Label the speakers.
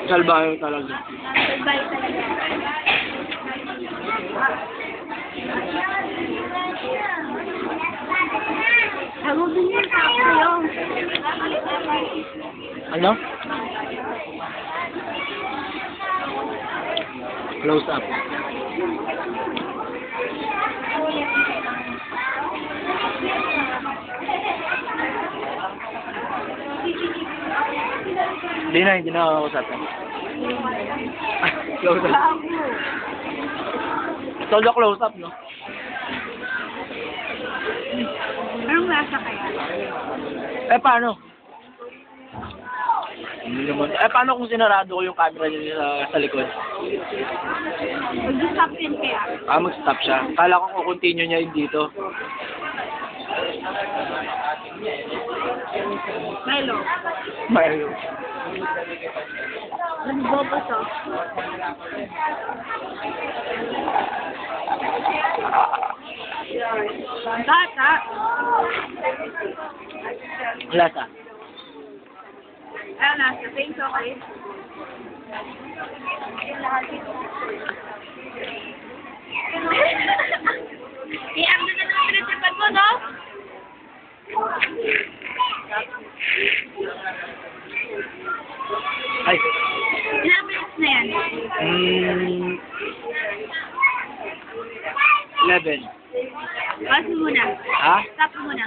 Speaker 1: Salbahe talaga.
Speaker 2: Salbahe talaga. Hagugin niya tayo.
Speaker 1: Ano? Close up. Hindi na ako usapin. Close up. Todo close up, no?
Speaker 2: Anong lasa kaya?
Speaker 1: Paano? Hindi naman. Paano kung sinarado ko yung camera niya sa likod?
Speaker 2: Mag-stop din kaya?
Speaker 1: Mag-stop siya. Kala ko continue niya yun dito.
Speaker 2: Milo.
Speaker 1: Milo.
Speaker 2: Nagbobo to. Bata.
Speaker 1: Lasa.
Speaker 2: Ano nasa? Thanks, okay? I-ano na naman pinagsipan mo, no?
Speaker 1: Ay.
Speaker 2: Ilang minutes na yan?
Speaker 1: 11.
Speaker 2: Pause muna.
Speaker 1: Ha?
Speaker 2: Stop muna.